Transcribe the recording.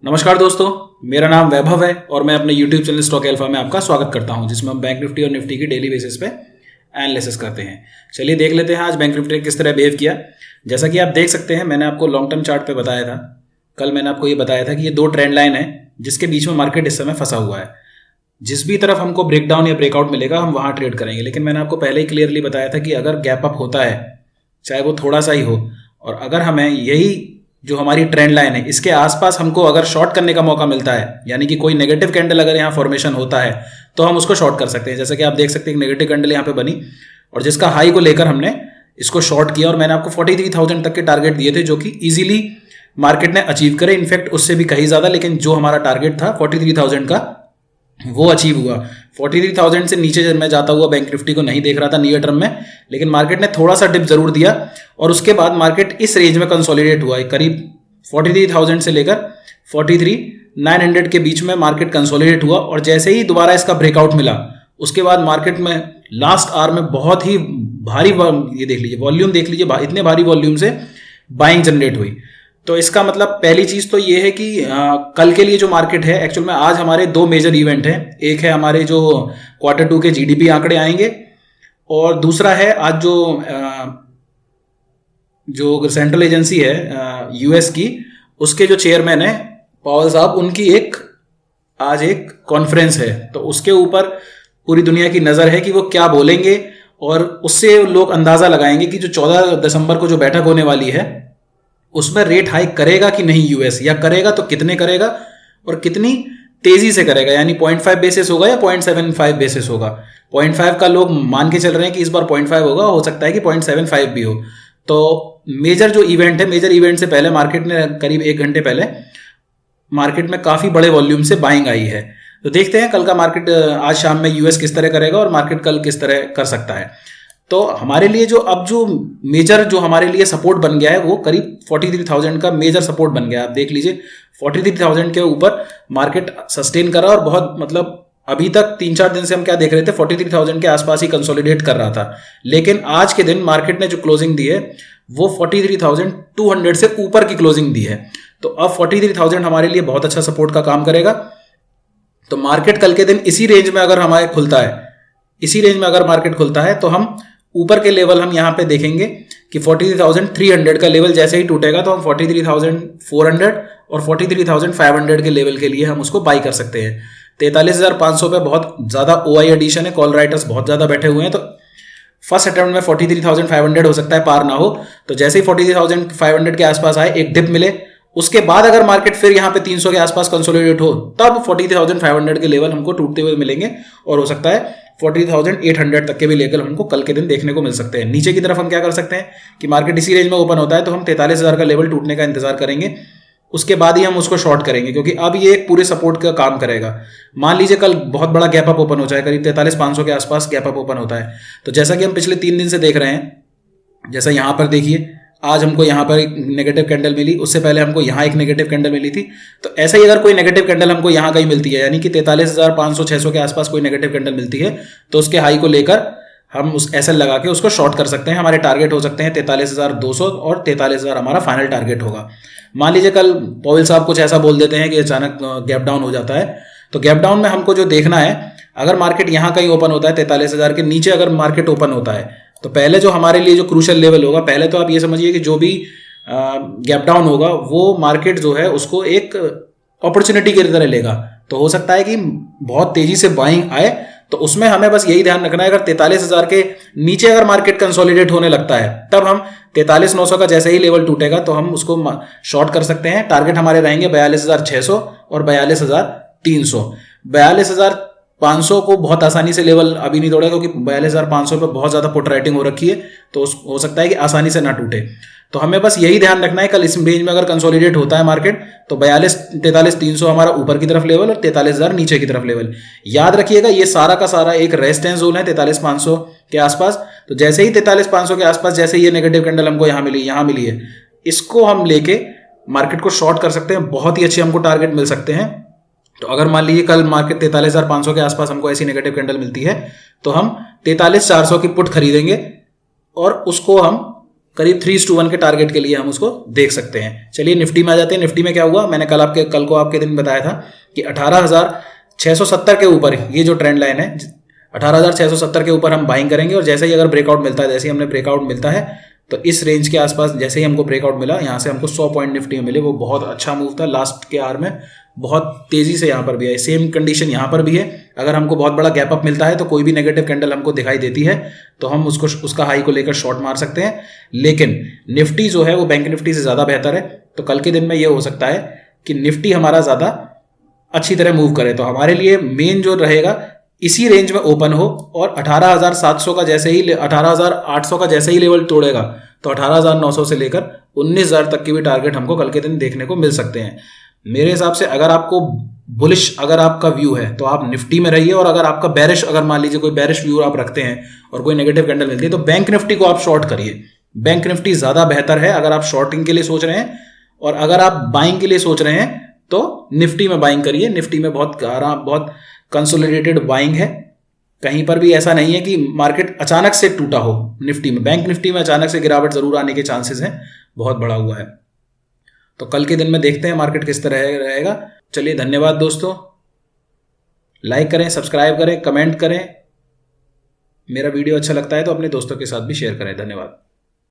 नमस्कार दोस्तों, मेरा नाम वैभव है और मैं अपने YouTube चैनल स्टॉक अल्फा में आपका स्वागत करता हूं, जिसमें हम बैंक निफ्टी और निफ्टी की डेली बेसिस पे एनालिसिस करते हैं। चलिए देख लेते हैं आज बैंक निफ्टी ने किस तरह बिहेव किया। जैसा कि आप देख सकते हैं, मैंने आपको लॉन्ग टर्म चार्ट पे बताया था। कल मैंने आपको ये बताया था कि ये दो ट्रेंड लाइन है जिसके बीच में मार्केट इस समय फंसा हुआ है। जिस भी तरफ हमको ब्रेकडाउन या ब्रेकआउट मिलेगा हम वहाँ ट्रेड करेंगे। लेकिन मैंने आपको पहले ही क्लियरली बताया था कि अगर गैप अप होता है, चाहे वो थोड़ा सा ही हो, और अगर हमें यही जो हमारी ट्रेंड लाइन है इसके आसपास हमको अगर शॉर्ट करने का मौका मिलता है, यानी कि कोई नेगेटिव कैंडल अगर यहाँ फॉर्मेशन होता है तो हम उसको शॉर्ट कर सकते हैं। जैसे कि आप देख सकते हैं नेगेटिव कैंडल यहाँ पे बनी और जिसका हाई को लेकर हमने इसको शॉर्ट किया और मैंने आपको 43,000 तक के टारगेट दिए थे, जो कि इजीली मार्केट ने अचीव करे, इनफैक्ट उससे भी कहीं ज्यादा। लेकिन जो हमारा टारगेट था 43,000 का वो अचीव हुआ। 43,000 से नीचे जब मैं जाता हुआ बैंक निफ्टी को नहीं देख रहा था नियर टर्म में, लेकिन मार्केट ने थोड़ा सा डिप जरूर दिया और उसके बाद मार्केट इस रेंज में कंसोलिडेट हुआ। करीब 43,000 से लेकर 43,900 के बीच में मार्केट कंसोलिडेट हुआ और जैसे ही दोबारा इसका ब्रेकआउट मिला उसके बाद मार्केट में लास्ट आवर में बहुत ही भारी, ये देख लीजिए वॉल्यूम, देख लीजिए इतने भारी वॉल्यूम से बाइंग जनरेट हुई। तो इसका मतलब पहली चीज तो ये है कि कल के लिए जो मार्केट है, एक्चुअल में आज हमारे दो मेजर इवेंट हैं। एक है हमारे जो Q2 के GDP आंकड़े आएंगे और दूसरा है आज जो सेंट्रल एजेंसी है US की, उसके जो चेयरमैन है पावेल साहब, उनकी आज एक कॉन्फ्रेंस है। तो उसके ऊपर पूरी दुनिया की नजर है कि वो क्या बोलेंगे और उससे लोग अंदाजा लगाएंगे कि जो 14 दिसंबर को जो बैठक होने वाली है उसमें रेट हाइक करेगा कि नहीं US, या करेगा तो कितने करेगा और कितनी तेजी से करेगा, यानी 0.5 बेसिस होगा या 0.75 बेसिस होगा। 0.5 का लोग मान के चल रहे हैं कि इस बार 0.5 होगा, हो सकता है कि 0.75 भी हो। तो मेजर जो इवेंट है, मेजर इवेंट से पहले मार्केट ने करीब 1 घंटे पहले मार्केट में काफी बड़े वॉल्यूम से बाइंग आई है। तो देखते हैं कल का मार्केट आज शाम में US किस तरह करेगा और मार्केट कल किस तरह कर सकता है। तो हमारे लिए जो मेजर जो हमारे लिए सपोर्ट बन गया है वो करीब 43,000 का मेजर सपोर्ट बन गया है। आप देख लीजिए 43,000 के ऊपर मार्केट सस्टेन कर रहा है और बहुत, मतलब अभी तक 3-4 दिन से हम क्या देख रहे थे, 43,000 के आसपास ही कंसोलिडेट कर रहा था। लेकिन आज के दिन मार्केट ने जो क्लोजिंग दी है वो 43,200 से ऊपर की क्लोजिंग दी है। तो अब 43,000 हमारे लिए बहुत अच्छा सपोर्ट का काम करेगा। तो मार्केट कल के दिन इसी रेंज में अगर हमारे खुलता है, इसी रेंज में अगर मार्केट खुलता है तो हम ऊपर के लेवल हम यहां पे देखेंगे कि 43,300 का लेवल जैसे ही टूटेगा तो हम 43,400 और 43,500 के लेवल के लिए हम उसको बाई कर सकते हैं। 43,500 पे बहुत ज्यादा OI एडिशन है, कॉल राइटर्स बहुत ज्यादा बैठे हुए हैं। तो फर्स्ट अटेम्प्ट में 43,500 हो सकता है पार ना हो। तो जैसे ही 43,500 के आसपास आए, एक डिप मिले, उसके बाद अगर मार्केट फिर यहाँ पे 300 के आसपास कंसोलिडेट हो तब 40,500 के लेवल हमको टूटते हुए मिलेंगे और हो सकता है 40,800 तक के भी लेवल हमको कल के दिन देखने को मिल सकते हैं। नीचे की तरफ हम क्या कर सकते हैं कि मार्केट इसी रेंज में ओपन होता है तो हम 43,000 का लेवल टूटने का इंतजार करेंगे, उसके बाद ही हम उसको शॉर्ट करेंगे, क्योंकि अब ये एक पूरे सपोर्ट का काम करेगा। मान लीजिए कल बहुत बड़ा गैप अप ओपन हो जाए, करीब 43,500 के आसपास गैप अप ओपन होता है, तो जैसा कि हम पिछले 3 दिन से देख रहे हैं, जैसा यहां पर देखिए आज हमको यहाँ पर एक नेगेटिव कैंडल मिली, उससे पहले हमको यहाँ एक नेगेटिव कैंडल मिली थी। तो ऐसा ही अगर कोई नेगेटिव कैंडल हमको यहाँ कहीं मिलती है, यानी कि 43,500-600 के आसपास कोई नेगेटिव कैंडल मिलती है, तो उसके हाई को लेकर हम उस SL लगा के उसको शॉर्ट कर सकते हैं। हमारे टारगेट हो सकते हैं 43,200 और 43,000 हमारा फाइनल टारगेट होगा। मान लीजिए कल पावेल साहब कुछ ऐसा बोल देते हैं कि अचानक गैप डाउन हो जाता है, तो गैप डाउन में हमको जो देखना है, अगर मार्केट यहाँ कहीं ओपन होता है 43,000 के नीचे अगर मार्केट ओपन होता है तो पहले जो हमारे लिए जो क्रूशियल लेवल होगा, पहले तो आप ये समझिए कि जो भी गैप डाउन होगा वो मार्केट जो है उसको एक अपॉर्चुनिटी की तरह लेगा। तो हो सकता है कि बहुत तेजी से बाइंग आए, तो उसमें हमें बस यही ध्यान रखना है, अगर 43,000 के नीचे अगर मार्केट कंसोलिडेट होने लगता है तब हम 43,900 का जैसे ही लेवल टूटेगा तो हम उसको शॉर्ट कर सकते हैं। टारगेट हमारे रहेंगे 42,600 और 42,300। 42,500 को बहुत आसानी से लेवल अभी नहीं तोड़ेगा, क्योंकि 42,500 पे बहुत ज्यादा पुट राइटिंग हो रखी है, तो हो सकता है कि आसानी से ना टूटे। तो हमें बस यही ध्यान रखना है, कल इस रेंज में अगर कंसोलिडेट होता है मार्केट तो 43,300 हमारा ऊपर की तरफ लेवल और 43,000 नीचे की तरफ लेवल। याद रखिएगा ये सारा का सारा एक रेजिस्टेंस जोन है 43,500 के आसपास। तो जैसे ही 43,500 के आसपास जैसे ये नेगेटिव कैंडल हमको यहाँ मिली है, इसको हम लेके मार्केट को शॉर्ट कर सकते हैं, बहुत ही अच्छे हमको टारगेट मिल सकते हैं। तो अगर मान लीजिए कल मार्केट 43,500 के आसपास हमको ऐसी नेगेटिव कैंडल मिलती है तो हम 43,400 की पुट खरीदेंगे और उसको हम करीब 3:1 के टारगेट के लिए हम उसको देख सकते हैं। चलिए निफ्टी में आ जाते हैं। निफ्टी में क्या हुआ, मैंने कल को आपके दिन बताया था कि 18,670 के ऊपर ये जो ट्रेंड लाइन है 18,670 के ऊपर हम बाइंग करेंगे, और जैसे ही अगर ब्रेकआउट मिलता है, जैसे ही हमने ब्रेकआउट मिलता है तो इस रेंज के आसपास जैसे ही हमको ब्रेकआउट मिला, यहाँ से हमको 100 पॉइंट निफ्टी में मिले, वो बहुत अच्छा मूव था लास्ट के आवर में, बहुत तेजी से यहाँ पर भी है। सेम कंडीशन यहाँ पर भी है। अगर हमको बहुत बड़ा गैप अप मिलता है तो कोई भी नेगेटिव कैंडल हमको दिखाई देती है तो हम उसका हाई को लेकर शॉर्ट मार सकते हैं। लेकिन निफ्टी जो है वो बैंक निफ्टी से ज़्यादा बेहतर है, तो कल के दिन में ये हो सकता है कि निफ्टी हमारा ज़्यादा अच्छी तरह मूव करे। तो हमारे लिए मेन जो रहेगा इसी रेंज में ओपन हो, और 18,700 का जैसे ही 18,800 का जैसे ही लेवल तोड़ेगा तो 18,900 से लेकर 19,000 तक की भी टारगेट हमको कल के दिन देखने को मिल सकते हैं। मेरे हिसाब से अगर आपको बुलिश अगर आपका व्यू है तो आप निफ्टी में रहिए, और अगर आपका बेरिश, अगर मान लीजिए कोई बेरिश व्यू आप रखते हैं और कोई नेगेटिव कैंडल मिलती है तो बैंक निफ्टी को आप शॉर्ट करिए। बैंक निफ्टी ज़्यादा बेहतर है अगर आप शॉर्टिंग के लिए सोच रहे हैं, और अगर आप बाइंग के लिए सोच रहे हैं तो निफ्टी में बाइंग करिए। निफ्टी में बहुत कंसोलिडेटेड बाइंग है, कहीं पर भी ऐसा नहीं है कि मार्केट अचानक से टूटा हो निफ्टी में। बैंक निफ्टी में अचानक से गिरावट जरूर आने के चांसेस हैं, बहुत बड़ा हुआ है। तो कल के दिन में देखते हैं मार्केट किस तरह रहेगा। चलिए धन्यवाद दोस्तों, लाइक करें, सब्सक्राइब करें, कमेंट करें। मेरा वीडियो अच्छा लगता है तो अपने दोस्तों के साथ भी शेयर करें। धन्यवाद।